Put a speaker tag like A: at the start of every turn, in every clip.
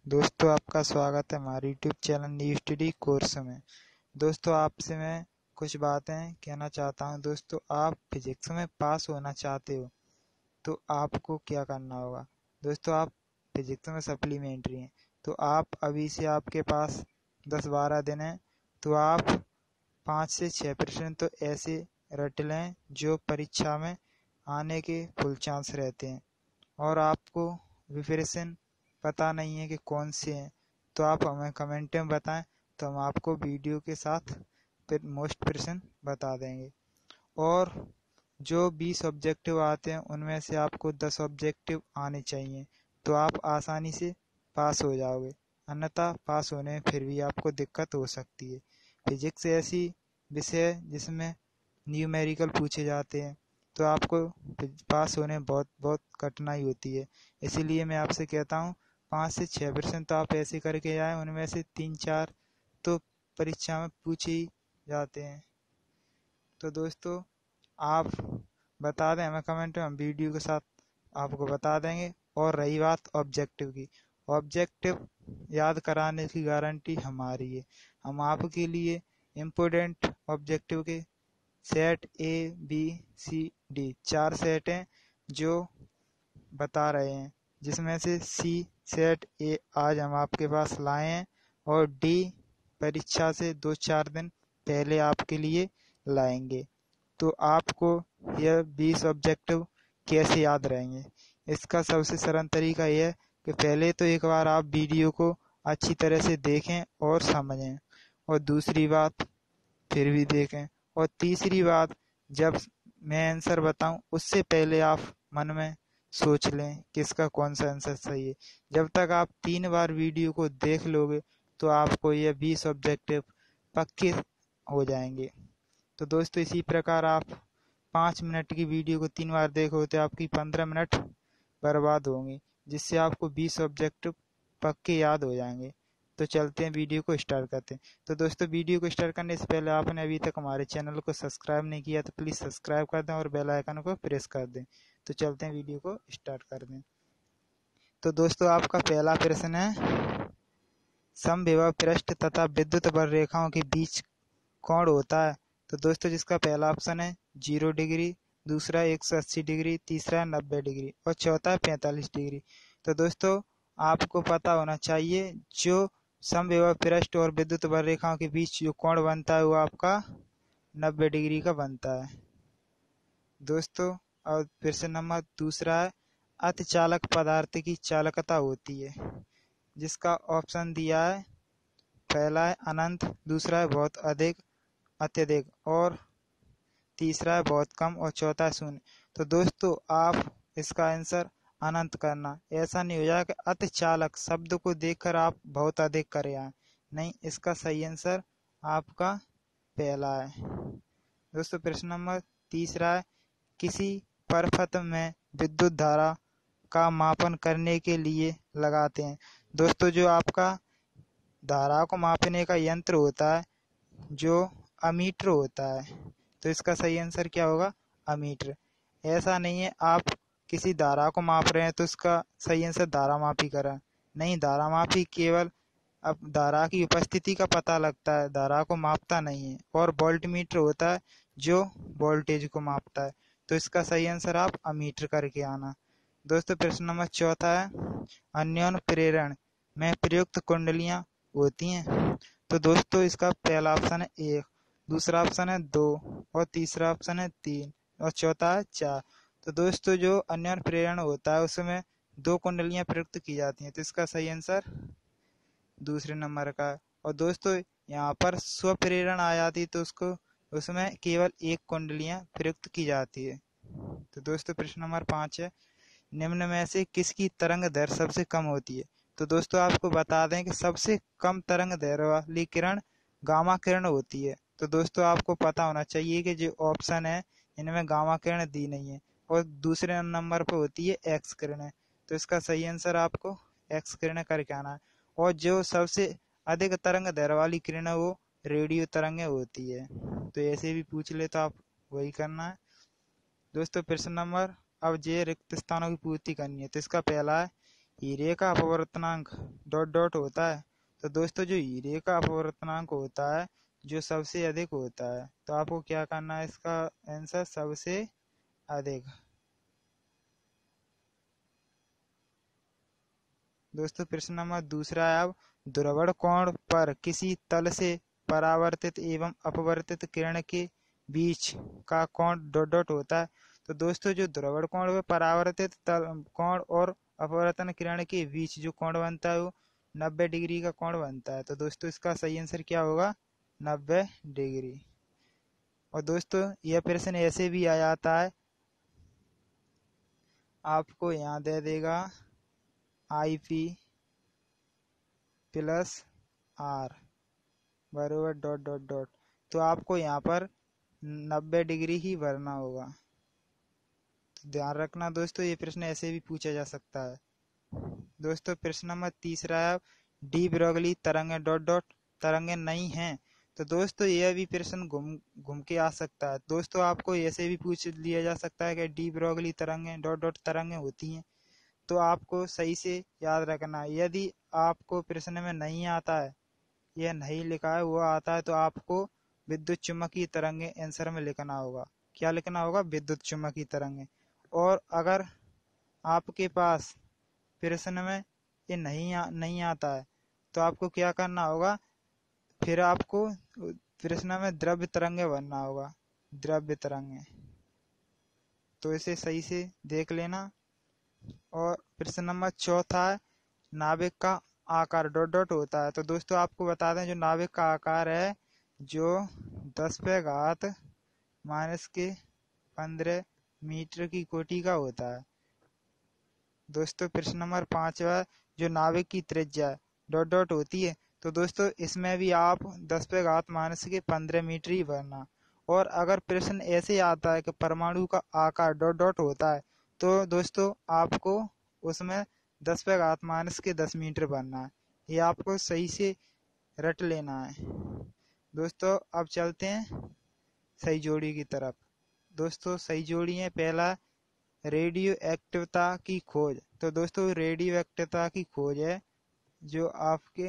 A: दोस्तों, आपका स्वागत है हमारे YouTube channel new study course में। दोस्तों, आपसे मैं कुछ बातें कहना चाहता हूं। दोस्तों, आप फिजिक्स में पास होना चाहते हो तो आपको क्या करना होगा। दोस्तों, आप फिजिक्स में सप्लीमेंट्री हैं तो आप अभी से आपके पास 10-12 दिन हैं, तो आप 5 से 6% तो ऐसे रट लें जो परीक्षा में आने के फुल चांस रहते हैं। और आपको प्रिपरेशन पता नहीं है कि कौन से हैं, तो आप हमें कमेंट में बताएं, तो हम आपको वीडियो के साथ फिर मोस्ट प्रेशन बता देंगे। और जो 20 ऑब्जेक्टिव आते हैं उनमें से आपको 10 ऑब्जेक्टिव आने चाहिए, तो आप आसानी से पास हो जाओगे। अन्यथा पास होने में फिर भी आपको दिक्कत हो सकती है। फिजिक्स ऐसी विषय है जिसमें न्यूमेरिकल पूछे जाते हैं, तो आपको पास होने में बहुत बहुत कठिनाई होती है। इसीलिए मैं आपसे कहता हूँ 5 से 6% तो आप ऐसे करके जाएं, उनमें से 3-4 तो परीक्षा में पूछे ही जाते हैं। तो दोस्तों, आप बता दें हमें कमेंट में, हम वीडियो के साथ आपको बता देंगे। और रही बात ऑब्जेक्टिव की, ऑब्जेक्टिव याद कराने की गारंटी हमारी है। हम आपके लिए इम्पोर्टेंट ऑब्जेक्टिव के set A B C D 4 set हैं जो बता रहे हैं, जिसमें से सी सेट ए आज हम आपके पास लाए हैं और डी परीक्षा से 2-4 दिन पहले आपके लिए लाएंगे। तो आपको यह 20 ऑब्जेक्टिव कैसे याद रहेंगे, इसका सबसे सरल तरीका यह है कि पहले तो एक बार आप वीडियो को अच्छी तरह से देखें और समझें, और दूसरी बात फिर भी देखें, और तीसरी बात जब मैं आंसर बताऊं उससे पहले आप मन में सोच लें कि इसका कौन सा आंसर सही है। जब तक आप 3 बार वीडियो को देख लोगे तो आपको ये 20 ऑब्जेक्टिव पक्के हो जाएंगे। तो दोस्तों, इसी प्रकार आप 5 मिनट की वीडियो को 3 बार देखोगे तो आपकी 15 मिनट बर्बाद होंगे, जिससे आपको 20 ऑब्जेक्टिव पक्के याद हो जाएंगे। तो चलते हैं, वीडियो को स्टार्ट करते हैं। तो दोस्तों, वीडियो को स्टार्ट करने से पहले आपने अभी तक हमारे चैनल को सब्सक्राइब नहीं किया तो प्लीज़ सब्सक्राइब कर दें और बेल आइकन को प्रेस कर दें। तो चलते हैं, वीडियो को स्टार्ट कर दें। तो दोस्तों, आपका पहला प्रश्न है, समविभव पृष्ठ तथा विद्युत बल रेखाओं के बीच कोण होता है। तो दोस्तों, जिसका पहला ऑप्शन है 0 डिग्री, दूसरा 180 डिग्री, तीसरा 90 डिग्री और चौथा 45 डिग्री। तो दोस्तों, आपको पता होना चाहिए जो समविभव पृष्ठ और विद्युत बल रेखाओं के बीच जो कोण बनता है वो आपका 90 डिग्री का बनता है। दोस्तों, और प्रश्न नंबर दूसरा है, अतिचालक पदार्थ की चालकता होती है। जिसका ऑप्शन दिया है, पहला है अनंत, दूसरा है बहुत अधिक अत्यधिक और तीसरा है बहुत कम और चौथा है शून्य। तो दोस्तों, आप इसका आंसर अनंत करना। ऐसा नहीं हो जाए कि अतिचालक शब्द को देखकर आप बहुत अधिक करे आए। नहीं, इसका सही आंसर आपका पहला है। दोस्तों, प्रश्न नंबर तीसरा है, किसी परिपथ में विद्युत धारा का मापन करने के लिए लगाते हैं। दोस्तों, जो आपका धारा को मापने का यंत्र होता है जो अमीटर होता है, तो इसका सही आंसर क्या होगा, अमीटर। ऐसा नहीं है आप किसी धारा को माप रहे हैं तो इसका सही आंसर धारा मापी करा। नहीं, धारा मापी केवल अब धारा की उपस्थिति का पता लगता है, धारा को मापता नहीं है। और वोल्ट मीटर होता है जो वोल्टेज को मापता है। तो इसका सही आंसर आप अमीटर करके आना। दोस्तों, प्रश्न नंबर चौथा है, अन्योन्य प्रेरण में प्रयुक्त कुंडलियां होती हैं। तो दोस्तों, इसका पहला ऑप्शन है 1, दूसरा ऑप्शन है 2 और तीसरा ऑप्शन है 3 और चौथा है 4। तो दोस्तों, जो अन्योन्य प्रेरण होता है उसमें 2 कुंडलियां प्रयुक्त की जाती हैं, तो इसका सही आंसर दूसरे नंबर का है। और दोस्तों, यहाँ पर स्वप्रेरण आ जाती है तो उसमें केवल 1 कुंडलियां प्रयुक्त की जाती है। तो दोस्तों, प्रश्न नंबर 5 है, निम्न में से किसकी तरंग दैर्घ्य सबसे कम होती है। तो दोस्तों, आपको बता दें कि सबसे कम तरंग दैर्घ्य वाली किरण गामा किरण होती है। तो दोस्तों, आपको पता होना चाहिए कि जो ऑप्शन है इनमें गामा किरण दी नहीं है और दूसरे नंबर पर होती है एक्स किरण। तो इसका सही आंसर आपको एक्स किरण करके आना है। और जो सबसे अधिक तरंग दैर्घ्य वाली किरण है वो रेडियो तरंगें होती है। तो ऐसे भी पूछ ले तो आप वही करना है। दोस्तों, प्रश्न नंबर, अब जे रिक्त स्थानों की पूर्ति करनी है। तो इसका पहला है, हीरे का अपवर्तनांक डॉट डॉट होता है। तो दोस्तों जो हीरे का अपवर्तनांक होता है जो सबसे अधिक होता है, तो आपको क्या करना है, इसका आंसर सबसे अधिक। दोस्तों प्रश्न नंबर दूसरा है, अब ध्रुवण कोण पर किसी तल से परावर्तित एवं अपवर्तित किरण के बीच का कोण डॉट डॉट होता है। तो दोस्तों जो ध्रुवण कोण पर परावर्तित कोण और अपवर्तन किरण के बीच जो कोण बनता है वो 90 डिग्री का कोण बनता है। तो दोस्तों इसका सही आंसर क्या होगा, 90 डिग्री। और दोस्तों यह प्रश्न ऐसे भी आ जाता है, आपको यहाँ दे देगा IP प्लस R बराबर डॉट डॉट डॉट, तो आपको यहाँ पर 90 डिग्री ही भरना होगा। तो ध्यान रखना दोस्तों, ये प्रश्न ऐसे भी पूछा जा सकता है। दोस्तों प्रश्न नंबर तीसरा है, डी ब्रोगली तरंगें डॉट डॉट तरंगें नहीं हैं। तो दोस्तों यह भी प्रश्न घूम के आ सकता है। दोस्तों आपको ऐसे भी पूछ लिया जा सकता है कि डी ब्रोगली तरंगें डॉट डॉट तरंगें होती हैं। तो आपको सही से याद रखना है। यदि आपको प्रश्न में नहीं आता है, यह नहीं लिखा है, वो आता है, तो आपको विद्युत चुम्बकीय तरंगें आंसर में लिखना होगा। क्या लिखना होगा, विद्युत चुम्बकीय तरंगें। और अगर आपके पास प्रश्न में ये नहीं आता है, तो आपको क्या करना होगा, फिर आपको प्रश्न में द्रव्य तरंगें भरना होगा, द्रव्य तरंगें। तो इसे सही से देख लेना। और प्रश्न नंबर चौथा है, नाभिक का आकार डॉट डॉट होता है। तो दोस्तों आपको बता दें जो नाभिक का आकार है जो 10 पे घात -15 मीटर की कोटि का होता है। दोस्तों प्रश्न नंबर 5 है, जो नाभिक की त्रिज्या डॉट डॉट होती है। तो दोस्तों इसमें भी आप 10 पे घात -15 मीटर ही भरना। और अगर प्रश्न ऐसे आता है कि परमाणु का आकार डॉट डॉट होता है, तो दोस्तों आपको उसमें 10 पे घात -10 मीटर भरना है। ये आपको सही से रट लेना है। दोस्तों अब चलते हैं सही जोड़ी की तरफ। दोस्तों सही जोड़ी है, पहला रेडियो एक्टिवता की खोज। तो दोस्तों रेडियो एक्टिवता की खोज है जो आपके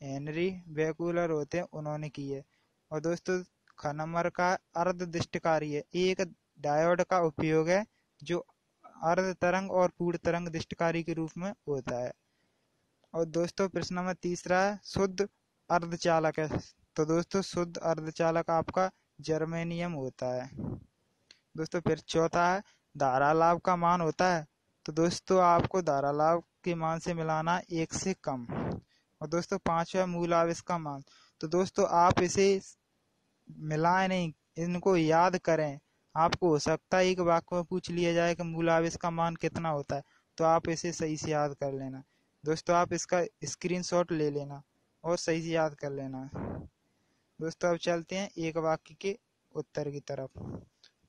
A: हेनरी बेकुलर होते हैं, उन्होंने की है। और दोस्तों ख नंबर का अर्धदिष्टकारी है, एक डायोड का उपयोग है जो अर्ध तरंग और पूर्ण तरंग दिष्टकारी के रूप में होता है। और दोस्तों प्रश्न नंबर तीसरा है, शुद्ध अर्धचालक है। तो दोस्तों शुद्ध अर्धचालक आपका जर्मेनियम होता है। दोस्तों फिर चौथा है, धारा लाभ का मान होता है। तो दोस्तों आपको धारा लाभ के मान से मिलाना 1 से कम। और दोस्तों पांचवा मूल आवेश का मान। तो दोस्तों आप इसे मिलाएं नहीं, इनको याद करें। आपको हो सकता है एक वाक्य में पूछ लिया जाए कि मूल आवेश का मान कितना होता है, तो आप इसे सही से याद कर लेना। दोस्तों आप इसका स्क्रीनशॉट ले लेना और सही से याद कर लेना। दोस्तों अब चलते हैं एक वाक्य के उत्तर की तरफ।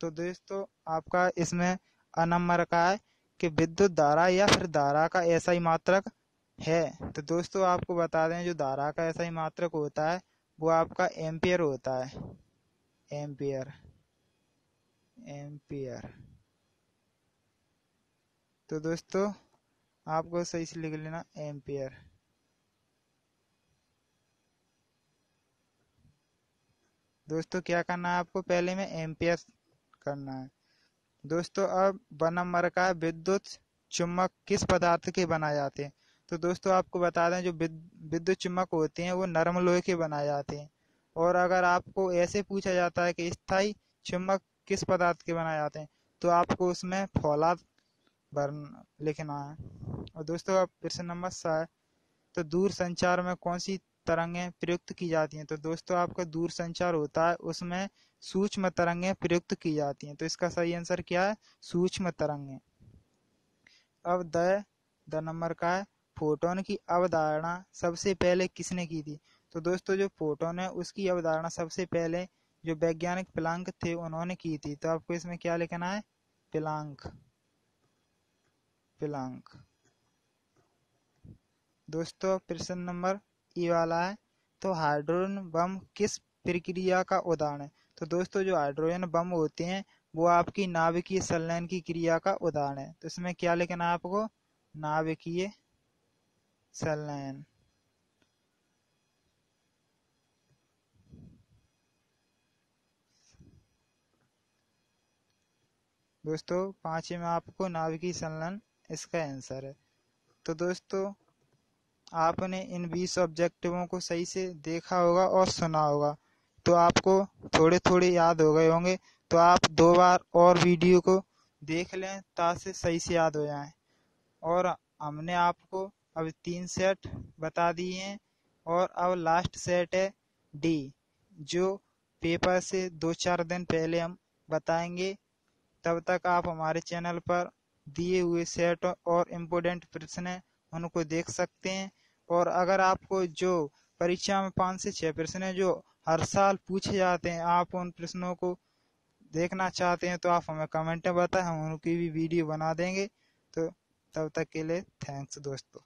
A: तो दोस्तों आपका इसमें अ नंबर का है कि विद्युत धारा या फिर धारा का ऐसा ही मात्रक है। तो दोस्तों आपको बता दें जो धारा का ऐसा ही मात्रक होता है वो आपका एम्पियर होता है, एम्पियर, एम्पियर। तो दोस्तों आपको सही से लिख लेना एम्पियर। दोस्तों क्या करना है, आपको पहले में एम्पियर करना है। दोस्तों अब ब नंबर का विद्युत चुम्बक किस पदार्थ के बनाए जाते हैं। तो दोस्तों आपको बता दें जो विद्युत चुम्बक होते हैं वो नरम लोहे के बनाए जाते हैं। और अगर आपको ऐसे पूछा जाता है कि स्थायी चुम्बक किस पदार्थ के बनाए जाते हैं, तो आपको उसमें फौलाद लिखना है। और दोस्तों अब प्रश्न नंबर 7, तो दूर संचार में कौन सी तरंगें प्रयुक्त की जाती हैं। तो दोस्तों आपका दूर संचार होता है उसमें सूक्ष्म तरंगें प्रयुक्त की जाती हैं। तो इसका सही आंसर क्या है, सूक्ष्म तरंगें। अब द नंबर का है, फोटोन की अवधारणा सबसे पहले किसने की थी। तो दोस्तों जो फोटोन है उसकी अवधारणा सबसे पहले जो वैज्ञानिक प्लांक थे उन्होंने की थी। तो आपको इसमें क्या लिखना है, प्लांक, प्लांक। दोस्तों प्रश्न नंबर ई वाला है, तो हाइड्रोजन बम किस प्रक्रिया का उदाहरण है। तो दोस्तों जो हाइड्रोजन बम होते हैं वो आपकी नाभिकीय संलयन की क्रिया का उदाहरण है। तो इसमें क्या लिखना है आपको, नाभिकीय संलयन। दोस्तों 5वें में आपको नाभिकीय संलयन इसका आंसर है। तो दोस्तों आपने इन 20 ऑब्जेक्टिवों को सही से देखा होगा और सुना होगा, तो आपको थोड़े थोड़े याद हो गए होंगे। तो आप 2 बार और वीडियो को देख लें ताकि सही से याद हो जाए। और हमने आपको अब 3 सेट बता दिए हैं और अब लास्ट सेट है डी, जो पेपर से 2-4 दिन पहले हम बताएंगे। तब तक आप हमारे चैनल पर दिए हुए सेट और इम्पोर्टेंट प्रश्न हैं उनको देख सकते हैं। और अगर आपको जो परीक्षा में 5 से 6 प्रश्न हैं जो हर साल पूछे जाते हैं, आप उन प्रश्नों को देखना चाहते हैं तो आप हमें कमेंट में बताएं, हम उनकी भी वीडियो बना देंगे। तो तब तक के लिए थैंक्स दोस्तों।